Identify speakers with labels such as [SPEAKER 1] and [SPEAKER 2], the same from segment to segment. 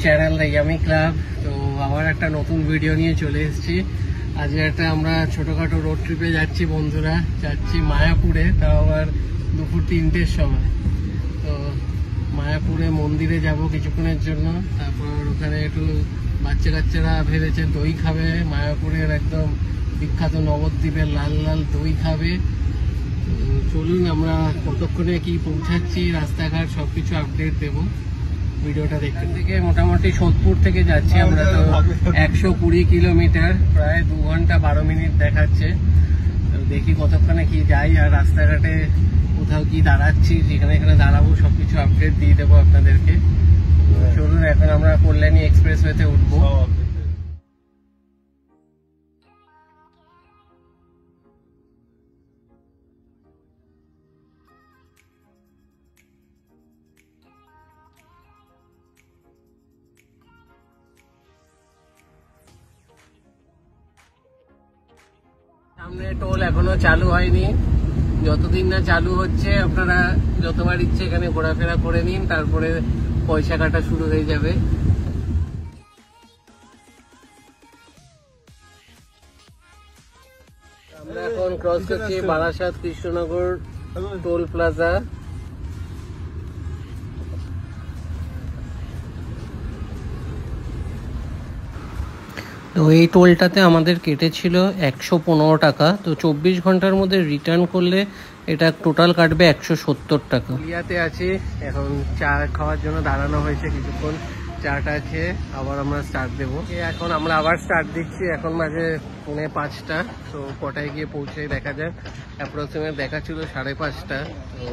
[SPEAKER 1] Channel the yummy club. তো আবার একটা নতুন ভিডিও নিয়ে চলে এসেছি। আজকে একটা আমরা ছোটখাটো রোড ট্রিপে যাচ্ছি বন্ধুরা, যাচ্ছি মায়াপুরে, তাও আবার দুপুর 3টের সময়। তো মায়াপুরে মন্দিরে যাব কিছুক্ষণের জন্য, তারপর ওখানে একটু বাচ্চা কাচ্চারা ভেবেছে দই খাবে, মায়াপুরের একদম বিখ্যাত নবদ্বীপের লাল লাল দই খাবে। চলুন আমরা কতক্ষণে কি পৌঁছাচ্ছি, রাস্তাঘাট সবকিছু আপডেট দেবো ভিডিওটা দেখতে। থেকে মোটামুটি সোদপুর থেকে যাচ্ছি আমরা, তো 120 কিলোমিটার, প্রায় 2 ঘন্টা 12 মিনিট দেখাচ্ছে। তো দেখি কতক্ষণে কি যাই, আর রাস্তাঘাটে কোথাও কি দাঁড়াচ্ছি, যেখানে এখানে দাঁড়াবো সবকিছু আপডেট দিয়ে দেবো আপনাদেরকে। চলুন এখন আমরা কল্যাণী এক্সপ্রেসওয়েতে উঠবো। সামনে টোল এখনো চালু হয়নি, যতদিন না চালু হচ্ছে আপনারা যতবার ইচ্ছে এখানে ঘোরাফেরা করে নিন, তারপরে পয়সা কাটা শুরু হয়ে যাবে। আমরা এখন ক্রস করছি বারাসাত কৃষ্ণনগর টোল প্লাজা। তো এই টোলটাতে আমাদের কেটেছিল 115 টাকা। তো 24 ঘন্টার মধ্যে রিটার্ন করলে এটা টোটাল কাটবে 170 টাকা। ইয়াতে আছি এখন, চা খাওয়ার জন্য দাঁড়ানো হয়েছে কিছুক্ষণ, চাটা খেয়ে আবার আমরা স্টার্ট দেবো। এখন আমরা আবার স্টার্ট দিচ্ছি, এখন মাঝে 4:45। তো কটায় গিয়ে পৌঁছে দেখা যায়, অ্যাপ্রক্সিমেট দেখা ছিল 5:30। তো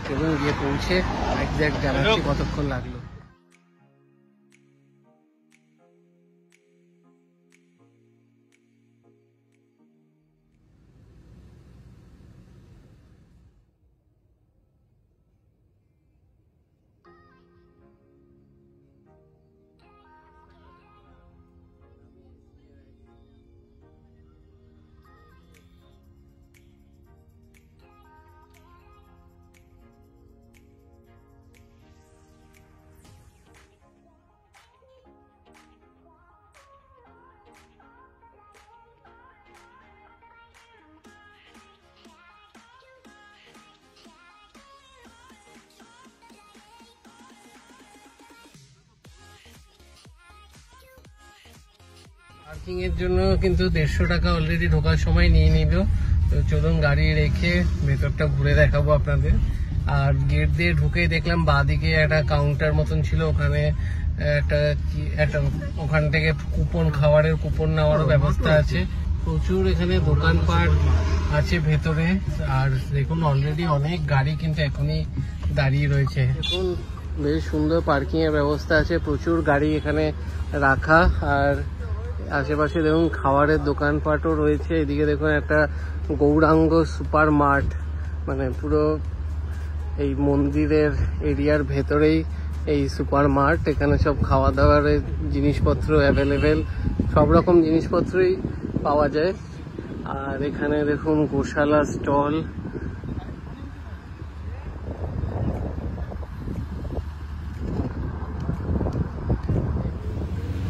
[SPEAKER 1] চলুন গিয়ে পৌঁছে এক্স্যাক্ট জানাচ্ছি কতক্ষণ লাগলো। পার্কিং এর জন্য কিন্তু 150 টাকা অলরেডি ঢোকার সময় নিয়ে নিল। তো চলুন গাড়ি রেখে ভেতরটা ঘুরে দেখাবো আপনাদের। আর গেট দিয়ে ঢুকেই দেখলাম বাঁদিকে একটা কাউন্টার মতন ছিল, ওখানে একটা ওখান থেকে কুপন, খাবারের কুপন নেওয়ারও ব্যবস্থা আছে। প্রচুর এখানে দোকানপাট আছে ভেতরে। আর দেখুন অলরেডি অনেক গাড়ি কিন্তু এখনই দাঁড়িয়ে রয়েছে। দেখুন বেশ সুন্দর পার্কিং এর ব্যবস্থা আছে, প্রচুর গাড়ি এখানে রাখা। আর আশেপাশে দেখুন খাবারের দোকানপাটও রয়েছে। এদিকে দেখুন একটা গৌরাঙ্গ সুপার মার্ট, মানে পুরো এই মন্দিরের এরিয়ার ভেতরেই এই সুপার মার্ট। এখানে সব খাওয়া দাওয়ার জিনিসপত্র অ্যাভেলেবেল, সব রকম জিনিসপত্রই পাওয়া যায়। আর এখানে দেখুন গোশালা স্টল।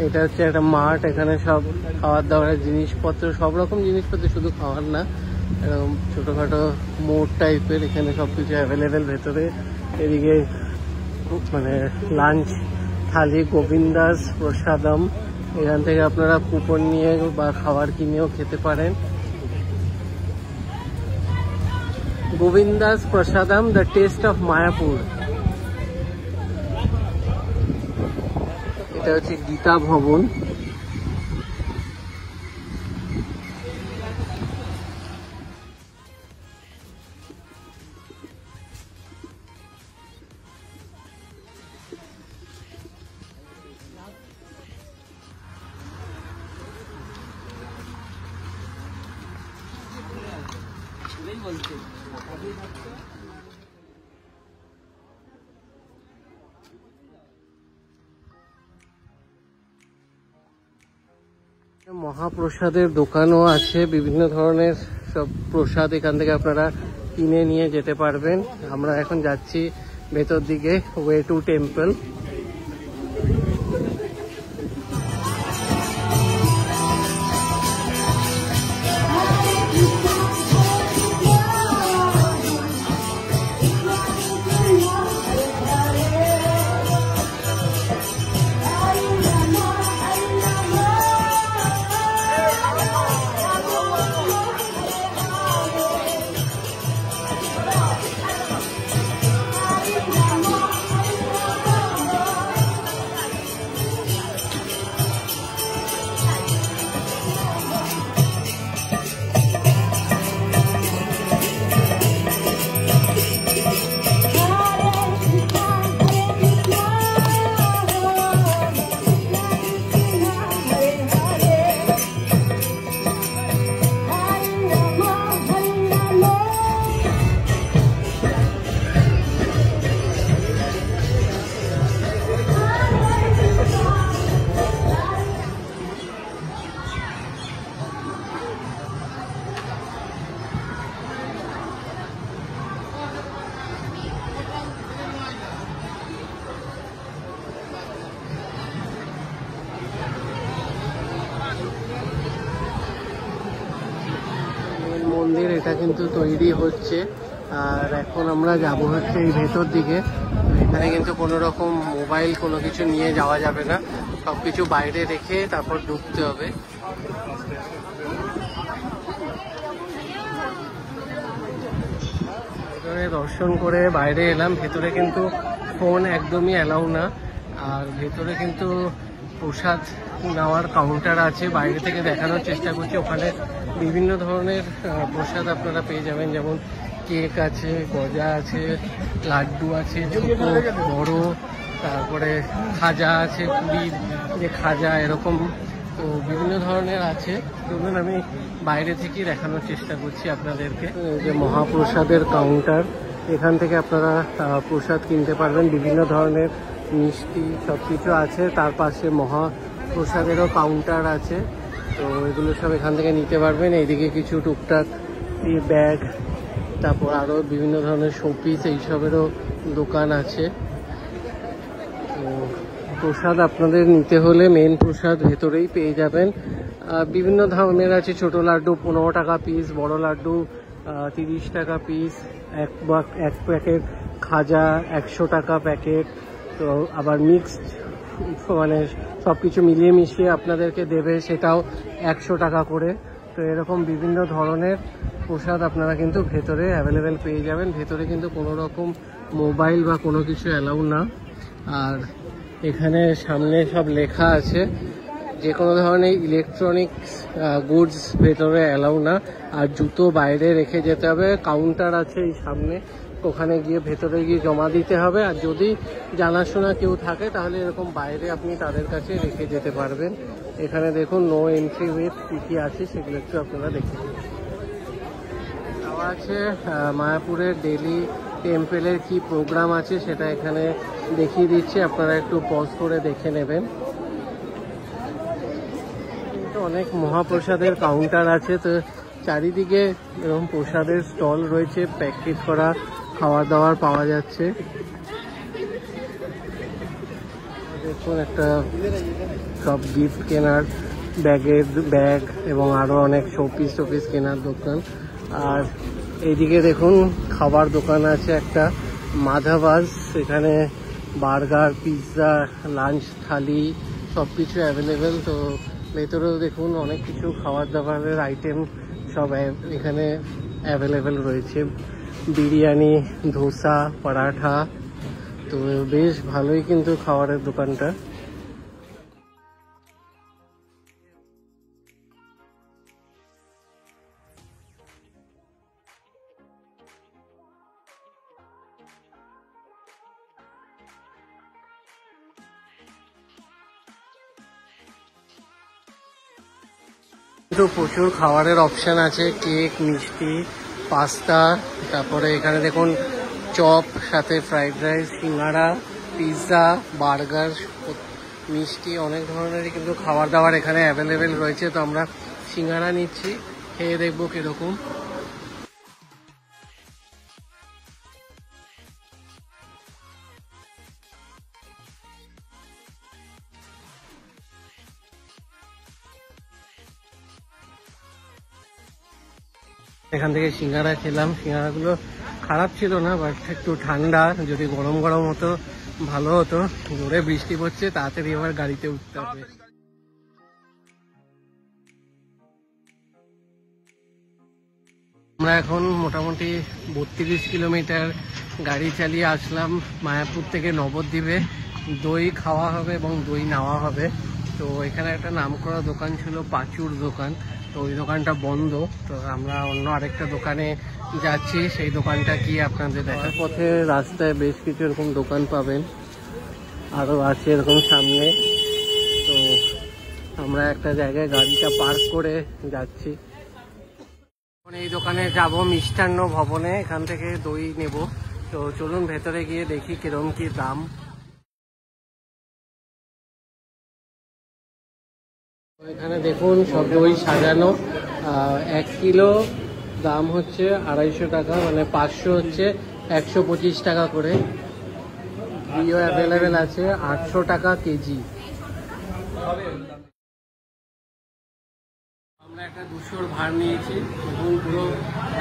[SPEAKER 1] এটা হচ্ছে একটা মাঠ, এখানে সব খাওয়ার দাওয়ার জিনিসপত্র, সব রকম জিনিসপত্র, শুধু খাওয়ার না, এরকম ছোটোখাটো মোড় টাইপের, এখানে সব কিছু অ্যাভেলেবেল ভেতরে। এদিকে মানে লাঞ্চ থালি, গোবিন্দাস প্রসাদম, এখান থেকে আপনারা কুপন নিয়ে বা খাবার কিনেও খেতে পারেন। গোবিন্দাস প্রসাদম, দ্য টেস্ট অফ মায়াপুর। এটা হচ্ছে গীতা ভবন। মহাপ্রসাদের দোকানও আছে, বিভিন্ন ধরনের সব প্রসাদ এখান থেকে আপনারা কিনে নিয়ে যেতে পারবেন। আমরা এখন যাচ্ছি ভেতর দিকে, ওয়ে টু টেম্পল। এটা কিন্তু তৈরি হচ্ছে। আর এখন আমরা যাব হচ্ছে এই ভেতর দিকে। এখানে কিন্তু কোনো রকম মোবাইল কোনো কিছু নিয়ে যাওয়া যাবে না, সব কিছু বাইরে রেখে তারপর ঢুকতে হবে। ভেতরে দর্শন করে বাইরে এলাম। ভেতরে কিন্তু ফোন একদমই অ্যালাউ না। আর ভেতরে কিন্তু প্রসাদ নেওয়ার কাউন্টার আছে, বাইরে থেকে দেখানোর চেষ্টা করছি। ওখানে বিভিন্ন ধরনের প্রসাদ আপনারা পেয়ে যাবেন, যেমন কেক আছে, গজা আছে, লাড্ডু আছে ছোট বড়, তারপরে খাজা আছে, পুরীর যে খাজা এরকম, তো বিভিন্ন ধরনের আছে। ধরুন আমি বাইরে থেকেই দেখানোর চেষ্টা করছি আপনাদেরকে। যে মহাপ্রসাদের কাউন্টার, এখান থেকে আপনারা প্রসাদ কিনতে পারবেন, বিভিন্ন ধরনের মিষ্টি সব কিছু আছে। তার পাশে মহাপ্রসাদেরও কাউন্টার আছে, তো এগুলো সব এখান থেকে নিতে পারবেন। এইদিকে কিছু টুকটাক ব্যাগ, তারপর আরও বিভিন্ন ধরনের শোপিস এইসবেরও দোকান আছে। তো প্রসাদ আপনাদের নিতে হলে মেন প্রসাদ ভেতরেই পেয়ে যাবেন। বিভিন্ন ধরনের আছে, ছোট লাড্ডু 15 টাকা পিস, বড় লাড্ডু 30 টাকা পিস, এক প্যাকেট খাজা 100 টাকা প্যাকেট। তো আবার মিক্সড মানে সব কিছু মিলিয়ে মিশিয়ে আপনাদেরকে দেবে, সেটাও 100 টাকা করে। তো এরকম বিভিন্ন ধরনের প্রসাদ আপনারা কিন্তু ভেতরে অ্যাভেলেবেল পেয়ে যাবেন। ভেতরে কিন্তু কোনো রকম মোবাইল বা কোনো কিছু অ্যালাউ না। আর এখানে সামনে সব লেখা আছে, যে কোনো ধরনের ইলেকট্রনিক্স গুডস ভেতরে অ্যালাউ না। আর জুতো বাইরে রেখে যেতে হবে। কাউন্টার আছে এই সামনে, ওখানে গিয়ে ভেতরে গিয়ে জমা দিতে হবে। আর যদি জানাশোনা কেউ থাকে তাহলে এরকম বাইরে আপনি তাদের কাছে রেখে যেতে পারবেন। এখানে দেখুন নো এন্ট্রি উইথ কী কী আছে সেগুলো একটু আপনারা দেখে নিন। আছে মায়াপুরের ডেলি টেম্পেলের কি প্রোগ্রাম আছে সেটা এখানে দেখিয়ে দিচ্ছি, আপনারা একটু পজ করে দেখে নেবেন। কিন্তু অনেক মহাপ্রসাদের কাউন্টার আছে, তো চারিদিকে এরকম প্রসাদের স্টল রয়েছে, প্যাকেট করা খাওয়া দাওয়ার পাওয়া যাচ্ছে। দেখুন একটা সব গিফট কেনার ব্যাগ এবং আরো অনেক শোপিস কেনার দোকান। আর এইদিকে দেখুন খাবার দোকান আছে একটা, মাধাবাস। এখানে বার্গার, পিৎজা, লাঞ্চ থালি সব কিছু অ্যাভেলেবেল। তো ভেতরেও দেখুন অনেক কিছু খাবার দাবারের আইটেম সব এখানে অ্যাভেলেবেল রয়েছে, বিরিয়ানি, ধোসা, পরাঠা। তো বেশ ভালোই কিন্তু খাবারের দোকানটা। কিন্তু প্রচুর খাবারের অপশান আছে, কেক, মিষ্টি, পাস্তা, তারপরে এখানে দেখুন চপ, সাথে ফ্রাইড রাইস, সিঙ্গাড়া, পিৎজা, বার্গার, মিষ্টি, অনেক ধরনেরই কিন্তু খাবার দাবার এখানে অ্যাভেলেবেল রয়েছে। তো আমরা সিঙ্গাড়া নিচ্ছি, খেয়ে দেখবো কিরকম। এখান থেকে সিঙ্গারা খেলাম, সিঙ্গারাগুলো খারাপ ছিল না, বাট একটু ঠান্ডা। যদি গরম গরম হতো ভালো হতো। জোরে বৃষ্টি পড়ছে, তাড়াতাড়ি আবার গাড়িতে উঠতে হবে। আমরা এখন মোটামুটি 32 কিলোমিটার গাড়ি চালিয়ে আসলাম মায়াপুর থেকে নবদ্বীপে। দই খাওয়া হবে এবং দই নেওয়া হবে। তো এখানে একটা নামকরা দোকান ছিল, পাঁচুর দোকান, তো ওই দোকানটা বন্ধ। তো আমরা অন্য আরেকটা দোকানে যাচ্ছি, সেই দোকানটা কি আপনাদের দেখার পথে রাস্তায় বেশ কিছু এরকম দোকান পাবেন, আরও আছে এরকম সামনে। তো আমরা একটা জায়গায় গাড়িটা পার্ক করে যাচ্ছি। এই দোকানে যাব মিষ্টান্ন ভবনে, এখান থেকে দই নেব। তো চলুন ভেতরে গিয়ে দেখি কিরকম কি দাম। এখানে দেখুন সব দই সাজানো, 1 কিলো দাম হচ্ছে 250 টাকা, মানে 500 হচ্ছে 125 টাকা করে। ঘিও অ্যাভেলেবেল আছে 800 টাকা কেজি। আমরা আমরা একটা 200 ভার নিয়েছি এবং পুরো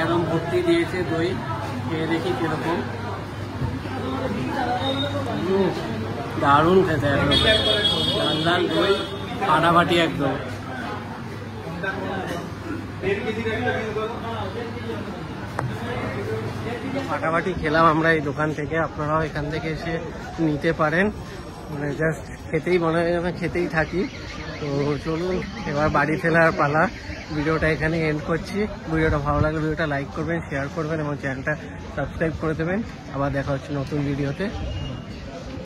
[SPEAKER 1] একদম ভর্তি দিয়েছে দই, খেয়ে দেখি কিরকম। দারুণ খেতে, একদম লাল লাল দই ফাটাফাটি একদম। ফাটাফাটি খেলাম আমরা এই দোকান থেকে, আপনারাও এখান থেকে এসে নিতে পারেন। মানে জাস্ট খেতেই মনে হয় যেন খেতেই থাকি। তো চলুন এবার বাড়ি ফেরার পালা। ভিডিওটা এখানে এন্ড করছি। ভিডিওটা ভালো লাগলে ভিডিওটা লাইক করবেন, শেয়ার করবেন এবং চ্যানেলটা সাবস্ক্রাইব করে দেবেন। আবার দেখা হচ্ছে নতুন ভিডিওতে।